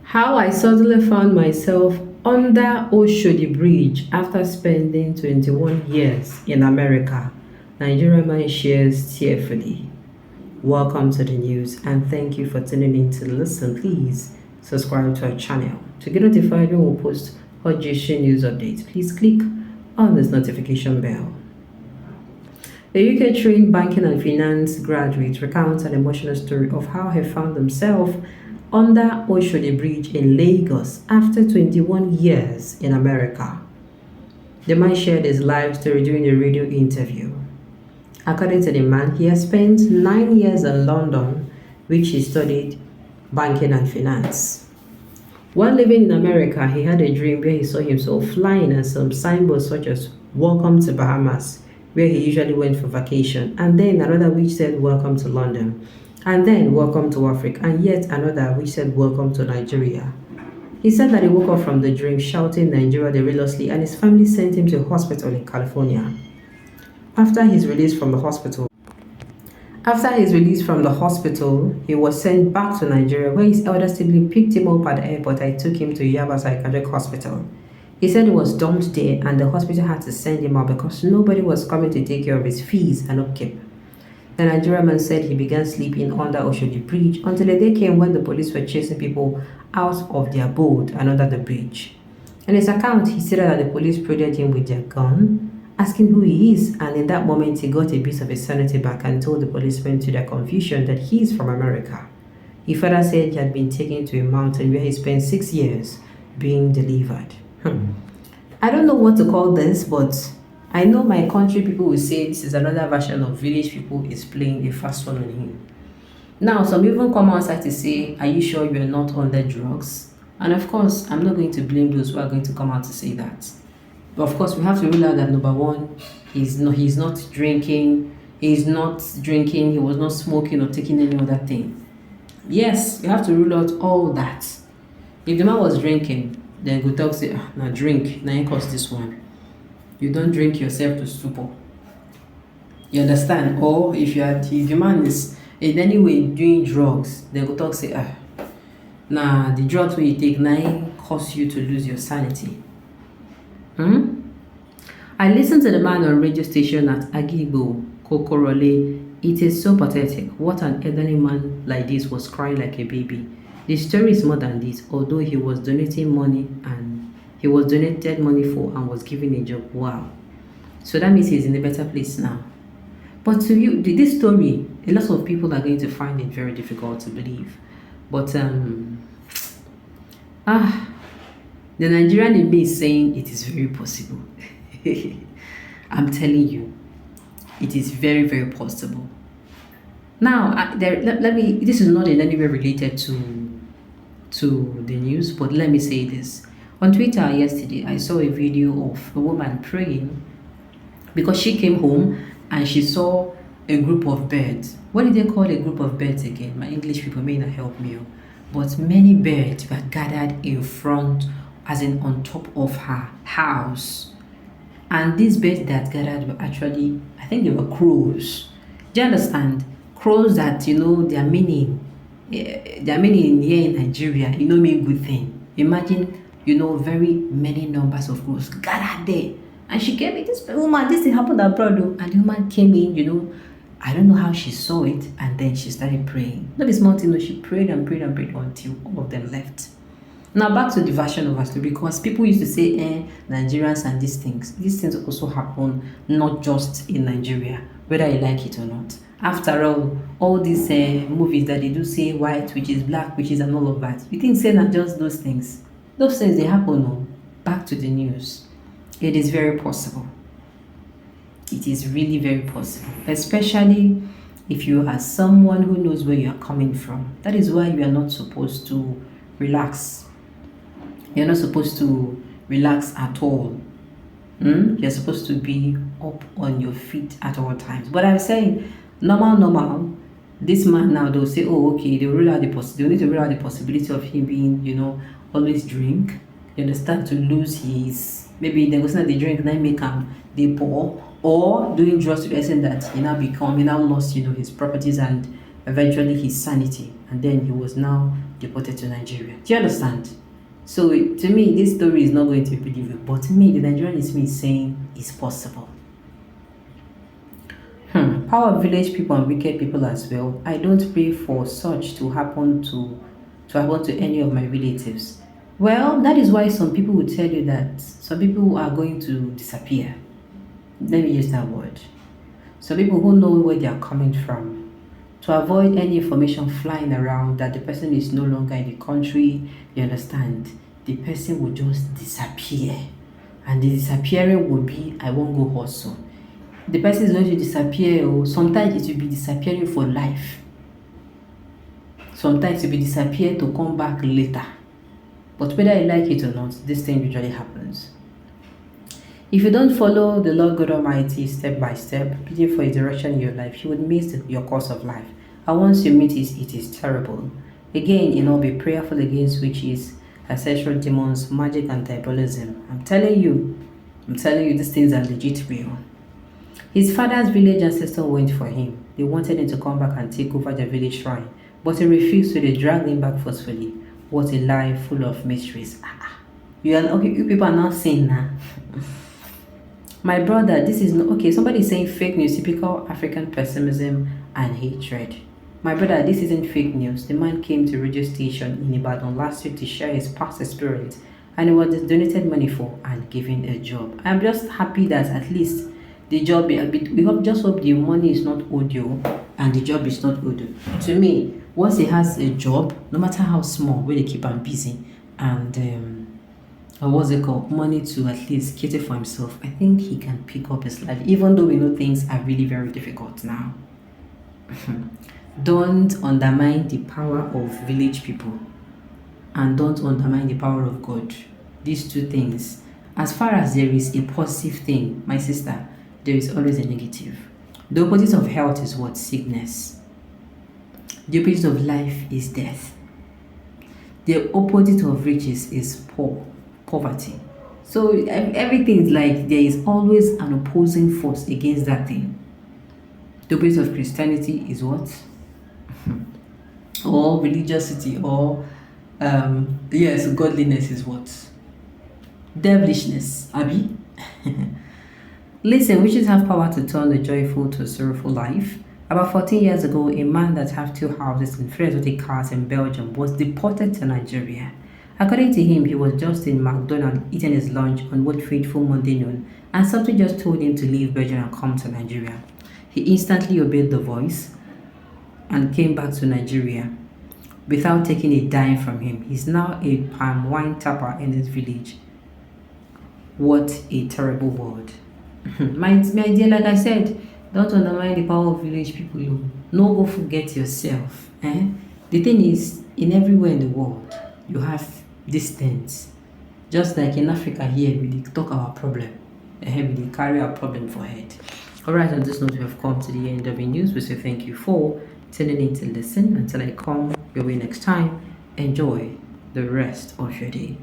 How I suddenly found myself under Oshodi Bridge after spending 21 years in America. Nigerian man shares tearfully. Welcome to the news and thank you for tuning in to listen. Please subscribe to our channel. To get notified when we post hot GC news updates, please click on this notification bell. A UK trained banking and finance graduate recounts an emotional story of how he found himself under Oshodi Bridge in Lagos after 21 years in America. The man shared his life story during a radio interview. According to the man, he has spent 9 years in London, which he studied banking and finance. While living in America, he had a dream where he saw himself flying at some signboards such as "Welcome to Bahamas," where he usually went for vacation, and then another which said "Welcome to London," and then "Welcome to Africa," and yet another which said "Welcome to Nigeria." He said that he woke up from the dream shouting Nigeria deliriously, and his family sent him to a hospital in California. After his release from the hospital, he was sent back to Nigeria, where his elder sibling picked him up at the airport and took him to Yaba Psychiatric Hospital. He said he was dumped there and the hospital had to send him out because nobody was coming to take care of his fees and upkeep. The Nigerian man said he began sleeping under Oshodi Bridge until a day came when the police were chasing people out of their boat and under the bridge. In his account, he said that the police prodded him with their gun, asking who he is, and in that moment he got a bit of his sanity back and told the policemen to their confusion that he is from America. He further said he had been taken to a mountain where he spent 6 years being delivered. I don't know what to call this, but I know my country people will say this is another version of village people is playing a fast one on him. Now, some even come outside to say, are you sure you're not on the drugs? And of course, I'm not going to blame those who are going to come out to say that. But of course, we have to rule out that number one, he's not drinking, he was not smoking or taking any other thing. Yes, you have to rule out all that. If the man was drinking, then go talk say, now drink, now you cause this one. You don't drink yourself to stupor. You understand? Or if the man is in any way doing drugs, then go talk say, nah, the drugs when you take now cause you to lose your sanity. I listened to the man on radio station at Agigbo, Kokorole. It is so pathetic. What an elderly man like this was crying like a baby. The story is more than this, although he was donating money and he was donated money for and was given a job. Wow. So that means he's in a better place now. But to you, this story, a lot of people are going to find it very difficult to believe. But the Nigerian in me is saying it is very possible. I'm telling you, it is very, very possible. Now, this is not in any way related to the news, but let me say this. On Twitter yesterday, I saw a video of a woman praying because she came home and she saw a group of birds. What did they call a group of birds again? My English people may not help me. But many birds were gathered in front, as in on top of her house. And these birds that gathered were actually, I think they were crows. Do you understand? Crows that, their meaning here in Nigeria, mean good thing. Imagine, very many numbers of crows gathered there. And she came in, this woman, this thing happened abroad, and the woman came in, I don't know how she saw it, and then she started praying. Not this mountain, she prayed and prayed and prayed until all of them left. Now back to the version of our story, because people used to say, Nigerians and these things also happen not just in Nigeria, whether you like it or not. After all these movies that they do say white, which is black, which is and all of that, you think say not just those things they happen. No. Back to the news. It is very possible. It is really very possible, especially if you are someone who knows where you are coming from. That is why you are not supposed to relax. You're not supposed to relax at all. You're supposed to be up on your feet at all times. But I'm saying, normal. This man now, they'll say, oh, okay, they'll need to rule out the possibility of him being, always drink. You understand? To lose his, maybe they're going to the drink, then make him the poor, or doing drugs to the extent that he now lost, his properties and eventually his sanity. and then he was now deported to Nigeria. Do you understand? So to me, this story is not going to be believable. But to me, the Nigerian is me saying it's possible. Power of village people and wicked people as well. I don't pray for such to happen to any of my relatives. Well, that is why some people will tell you that some people are going to disappear. Let me use that word. Some people who know where they are coming from, to avoid any information flying around that the person is no longer in the country, you understand, the person will just disappear. And the disappearing will be, I won't go hustle. The person is going to disappear, or sometimes it will be disappearing for life. Sometimes it will be disappear to come back later. But whether you like it or not, this thing usually happens. If you don't follow the Lord God Almighty step by step, pleading for His direction in your life, you would miss your course of life. And once you meet it is terrible. Again, be prayerful against witches, ancestral demons, magic, and diabolism. I'm telling you, these things are legit real. His father's village ancestor went for him. They wanted him to come back and take over their village shrine, but he refused, so they dragged him back forcefully. What a lie full of mysteries. You people are not saying now. My brother, this is not okay. Somebody is saying fake news, typical African pessimism and hatred. My brother, this isn't fake news. The man came to a radio station in Ibadan last week to share his past experience, and he was donated money for and given a job. I'm just happy that at least the job, just hope the money is not audio and the job is not audio. To me, once he has a job, no matter how small, where they keep him busy, and what's it called, money to at least cater for himself, I think he can pick up his life, even though we know things are really very difficult now. Don't undermine the power of village people, and don't undermine the power of God. These two things, as far as there is a positive thing, my sister, there is always a negative. The opposite of health is what? Sickness. The opposite of life is death. The opposite of riches is poverty. So everything is like there is always an opposing force against that thing. The opposite of Christianity is what? Or religiosity, or yes, godliness is what? Devilishness, Abby. Listen, witches have power to turn the joyful to a sorrowful life. About 14 years ago, a man that had 2 houses and 3 exotic cars in Belgium was deported to Nigeria. According to him, he was just in McDonald's eating his lunch on what fateful Monday noon, and something just told him to leave Belgium and come to Nigeria. He instantly obeyed the voice and came back to Nigeria without taking a dime from him. He's now a palm wine tapper in his village. What a terrible world. my dear, like I said, don't undermine the power of village people. No, go forget yourself. The thing is, in everywhere in the world, you have these things. Just like in Africa here, we talk our problem. We carry our problem for head. Alright, on this note, we have come to the end of the news. We say thank you for tuning in to listen. Until I come your way next time, enjoy the rest of your day.